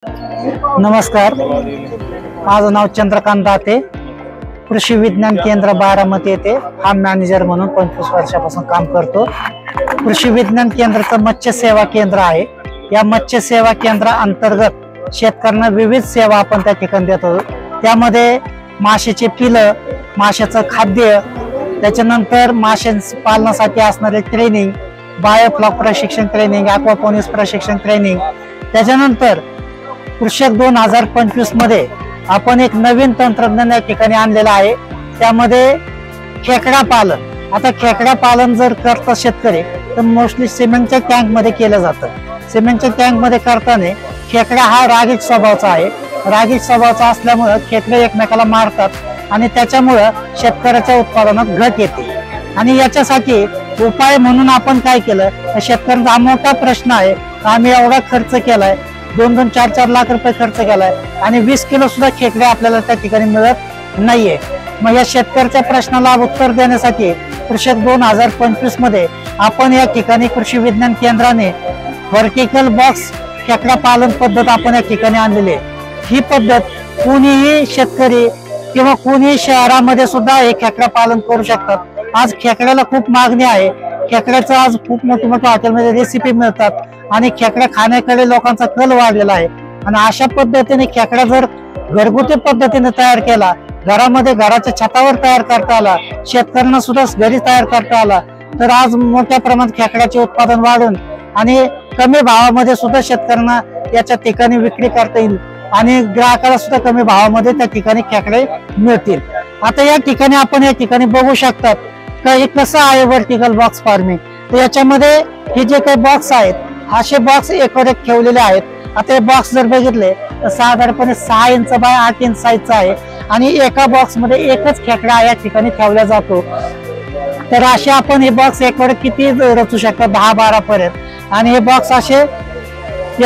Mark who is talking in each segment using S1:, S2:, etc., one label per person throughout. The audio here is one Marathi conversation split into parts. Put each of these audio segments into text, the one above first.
S1: नमस्कार, माझं नाव चंद्रकांत दाते, कृषी विज्ञान केंद्र बारामती येथे फार्म मॅनेजर म्हणून 25 वर्षापासून काम करतो। कृषी विज्ञान केंद्राचं मत्स्य सेवा केंद्र आहे। या मत्स्य सेवा केंद्रा अंतर्गत शेतकऱ्यांना विविध सेवा आपण त्या ठिकाणी देतो। त्यामध्ये माशाचे पिलं, माशाचं खाद्य, त्याच्यानंतर माशां पालनासाठी असणारे ट्रेनिंग, बायोफ्लॉक प्रशिक्षण ट्रेनिंग, ॲक्वापोनिक्स प्रशिक्षण ट्रेनिंग, त्याच्यानंतर कृषक 2025 मध्ये आपण एक नवीन तंत्रज्ञान या ठिकाणी आणलेलं आहे। त्यामध्ये खेकडा पालन। आता खेकडा पालन जर करता शेतकरी तर मोस्टली सिमेंटच्या टँक मध्ये केलं जातं। सिमेंटच्या टँक मध्ये करताना खेकडा हा रागीट स्वभावाचा आहे। रागीट स्वभावाचा असल्यामुळे खेकडे एकमेकाला मारतात आणि त्याच्यामुळे शेतकऱ्याच्या उत्पादनात घट येते। आणि याच्यासाठी उपाय म्हणून आपण काय केलं, शेतकऱ्यांचा मोठा प्रश्न आहे, आम्ही एवढा खर्च केलाय, 2-2, 4-4 लाख रुपये खर्च केलाय आणि 20 किलो सुद्धा खेकडे आपल्याला त्या ठिकाणी मिळत नाहीये। मग या शेतकऱ्याच्या प्रश्नाला उत्तर देण्यासाठी कृषक 2025 मध्ये आपण या ठिकाणी कृषी विज्ञान केंद्राने व्हर्टिकल बॉक्स खेकडा पालन पद्धत आपण या ठिकाणी आणलेली आहे। ही पद्धत कोणीही शेतकरी किंवा कोणीही शहरामध्ये सुद्धा हे खेकडा पालन करू शकतात। आज खेकड्याला खूप मागणी आहे। खेकड्याचं आज खूप मोठ्या हॉटेलमध्ये रेसिपी मिळतात आणि खेकडा खाण्याकडे लोकांचा कल वाढलेला आहे। आणि अशा पद्धतीने खेकडा जर घरगुती पद्धतीने तयार केला, घरामध्ये घराच्या छतावर तयार करता आला, शेतकऱ्यांना सुद्धा घरी तयार करता आला, तर आज मोठ्या प्रमाणात खेकड्याचे उत्पादन वाढून आणि कमी भावामध्ये सुद्धा शेतकऱ्यांना याच्या ठिकाणी विक्री करता येईल आणि ग्राहकाला सुद्धा कमी भावामध्ये त्या ठिकाणी खेकडे मिळतील। आता या ठिकाणी आपण या ठिकाणी बघू शकतात का हे कसं आहे व्हर्टिकल बॉक्स फार्मिंग। तर याच्यामध्ये हे जे काही बॉक्स आहेत, असे बॉक्स एकावर एक ठेवलेले आहेत। आता हे बॉक्स जर बघितले तर साधारणपणे 6 इंच बाय 8 इंच साईजचा आहे आणि एका बॉक्स मध्ये एकच खेकडा या ठिकाणी ठेवला जातो। तर असे आपण हे बॉक्स एकावर किती रचू शकतात, 10-12 पर्यंत। आणि हे बॉक्स असे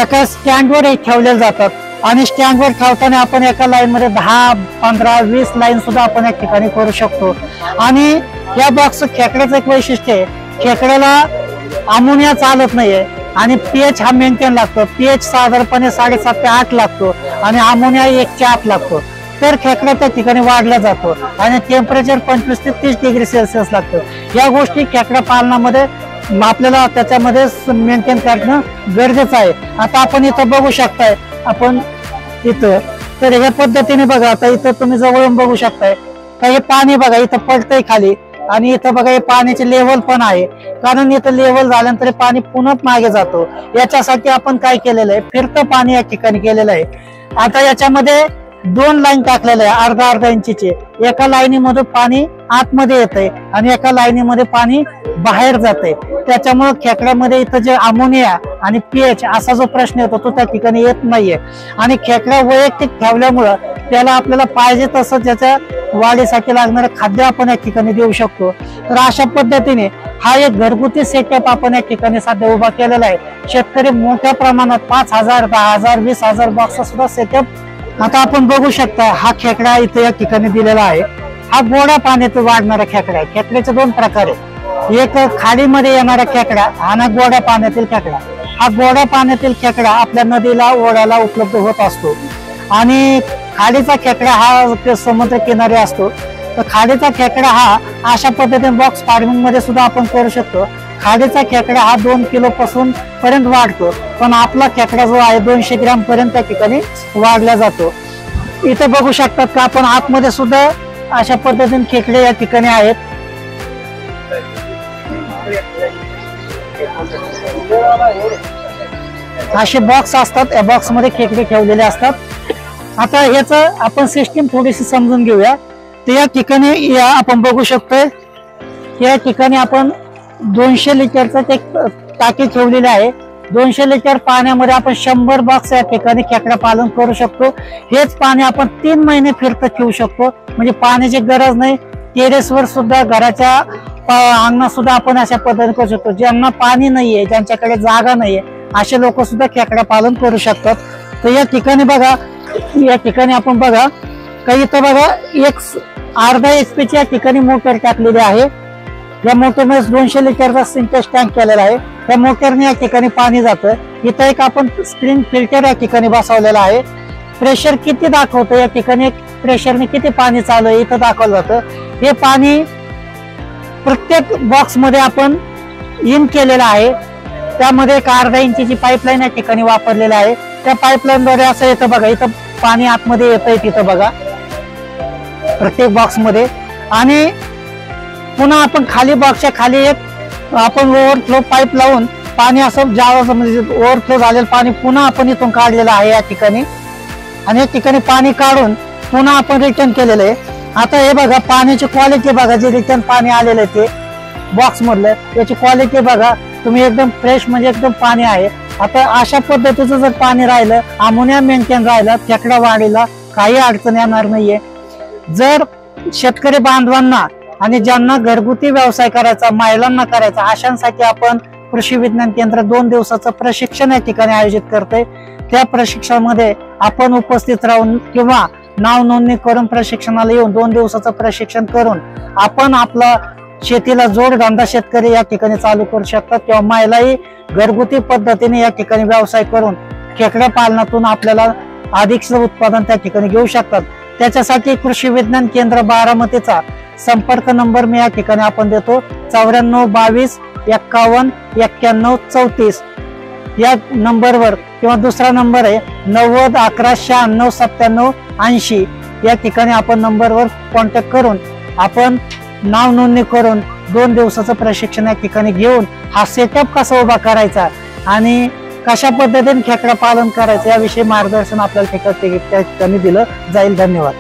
S1: एका स्टँडवर ठेवले जातात आणि स्टँडवर ठेवताना आपण एका लाईन मध्ये 10, 15, 20 लाईन सुद्धा आपण या ठिकाणी करू शकतो। आणि या बॉक्स खेकड्याचं एक वैशिष्ट्य आहे, खेकड्याला अमोनिया चालत नाहीये आणि पीएच हा मेंटेन लागतो। पीएच साधारणपणे 7.5 ते 8 लागतो आणि अमोनिया 1 ते 8 लागतो। तर खेकडा त्या ठिकाणी वाढला जातो आणि टेम्परेचर 25 ते 30 डिग्री सेल्सिअस लागतं। या गोष्टी खेकडा पालनामध्ये आपल्याला त्याच्यामध्ये मेंटेन करणं गरजेचं आहे। आता आपण इथं बघू शकताय, आपण इथं तर ह्या पद्धतीने बघा, आता इथं तुम्ही जवळून बघू शकताय का हे पाणी बघा इथं पडतंय खाली आणि इथं बघा हे पाण्याचे लेवल पण आहे, कारण इथं लेवल झाल्यानंतर पाणी पुन्हा मागे जातो। याच्यासाठी आपण काय केलेलं आहे, फिरतं पाणी या ठिकाणी केलेलं आहे। आता याच्यामध्ये 2 लाईन टाकलेल्या आहे, अर्धा इंचीचे। एका लाईनीमध्ये पाणी आतमध्ये येतंय आणि एका लाईनीमध्ये पाणी बाहेर जाते। त्याच्यामुळे खेकड्यामध्ये इथं जे अमोनिया आणि पीएच असा जो प्रश्न येतो तो त्या ठिकाणी येत नाहीये आणि खेकडा वैयक्तिक ठेवल्यामुळं त्याला आपल्याला पाहिजे तसं त्याच्या वाढीसाठी लागणारं खाद्य आपण या ठिकाणी देऊ शकतो। तर अशा पद्धतीने हा एक घरगुती सेटअप आपण या ठिकाणी सध्या उभा केलेला आहे। शेतकरी मोठ्या प्रमाणात 5,000, 10,000, 20,000 बॉक्स सुद्धा सेटअप आता आपण बघू शकता। हा खेकडा इथे या ठिकाणी दिलेला आहे। हा गोड्या पाण्यात वाढणारा खेकडा आहे। खेकड्याचे 2 प्रकार आहे, एक खाडीमध्ये येणारा खेकडा आणि गोड्या पाण्यातील खेकडा। हा गोड्या पाण्यातील खेकडा आपल्या नदीला ओढ्याला उपलब्ध होत असतो आणि खाडीचा खेकडा हा समुद्र किनारी असतो। तर खाडीचा खेकडा हा अशा पद्धतीने बॉक्स फार्मिंग मध्ये सुद्धा आपण करू शकतो। खाडीचा खेकडा हा 2 किलो पासून पर्यंत वाढतो, पण आपला खेकडा जो आहे 200 ग्रॅम पर्यंत त्या ठिकाणी वाढला जातो। इथे बघू शकतात का आपण आतमध्ये सुद्धा अशा पद्धतीने खेकडे या ठिकाणी आहेत। असे बॉक्स असतात, या बॉक्स मध्ये खेकडे ठेवलेले असतात। आता ह्याच आपण सिस्टीम थोडीशी समजून घेऊया। तर या ठिकाणी आपण बघू शकतोय, या ठिकाणी आपण 200 लिटरचा ते टाकी ठेवलेली आहे। 200 लिटर पाण्यामध्ये आपण 100 बॉक्स या ठिकाणी खेकडा पालन करू शकतो। हेच पाणी आपण 3 महिने फिरत ठेवू शकतो, म्हणजे पाण्याची गरज नाही। टेरेसवर सुद्धा, घराच्या अंगणात सुद्धा आपण अशा पद्धतीने करू शकतो। ज्यांना पाणी नाहीये, ज्यांच्याकडे जागा नाहीये, असे लोक सुद्धा खेकडा पालन करू शकतात। तर या ठिकाणी बघा, या ठिकाणी आपण बघा काही इथं बघा एक अर्धा HP ची या ठिकाणी मोटर टाकलेली आहे या मोटरने 200 लिटरचा सिंटेक्स टँक केलेला आहे. त्या मोटरने या ठिकाणी पाणी जातं. इथं एक आपण स्प्रिंग फिल्टर या ठिकाणी बसवलेला आहे. प्रेशर किती दाखवतो या ठिकाणी, प्रेशरने किती पाणी चालू आहे इथं दाखवलं जातं. हे पाणी प्रत्येक बॉक्स मध्ये आपण इन केलेलं आहे. त्यामध्ये एक अर्धा इंचीची पाईपलाईन या ठिकाणी वापरलेली आहे. त्या पाईपलाईन द्वारे असं येतं बघा, इथं पाणी आतमध्ये येतंय तिथं बघा प्रत्येक बॉक्स मध्ये. आणि पुन्हा आपण खाली बॉक्सच्या खाली एक आपण ओव्हरफ्लो पाईप लावून पाणी असं ज्यावेळेस म्हणजे ओव्हरफ्लो झालेलं पाणी पुन्हा आपण इथून काढलेलं आहे या ठिकाणी. आणि या ठिकाणी पाणी काढून पुन्हा आपण रिटर्न केलेलं आहे. आता हे बघा पाण्याची क्वालिटी बघा, जे रिटर्न पाणी आलेलं आहे ते बॉक्स मधलं, याची क्वालिटी बघा तुम्ही, एकदम फ्रेश म्हणजे एकदम पाणी आहे. आता अशा पद्धतीचं जर पाणी राहिलं, अमोनिया मेंटेन राहिला, फेकडा वाढीला काही अडचण येणार नाहीये. जर शेतकरी बांधवांना आणि ज्यांना घरगुती व्यवसाय करायचा, महिलांना करायचा, अशांसाठी आपण कृषी विज्ञान केंद्र 2 दिवसाचं प्रशिक्षण या ठिकाणी आयोजित करते. त्या प्रशिक्षणामध्ये आपण उपस्थित राहून किंवा नाव नोंदणी करून प्रशिक्षणाला येऊन 2 दिवसाचं प्रशिक्षण करून आपण आपला शेतीला जोडधंदा शेतकरी या ठिकाणी चालू करू शकतात किंवा महिलाही घरगुती पद्धतीने या ठिकाणी व्यवसाय करून खेकडा पालनातून आपल्याला अधिकचं उत्पादन त्या ठिकाणी घेऊ शकतात. त्याच्यासाठी कृषी विज्ञान केंद्र बारामतीचा संपर्क नंबर मी या ठिकाणी आपण देतो 94 22 51 91 34 या नंबरवर, किंवा दुसरा नंबर आहे 90 11 96 97 80 या ठिकाणी आपण नंबरवर कॉन्टॅक्ट करून आपण नाव नोंदणी करून 2 दिवसाचं प्रशिक्षण या ठिकाणी घेऊन हा सेटअप कसा उभा करायचा आणि कशा पद्धतीने खेकडा पालन करायचं याविषयी मार्गदर्शन आपल्याला त्या ठिकाणी दिलं जाईल. धन्यवाद.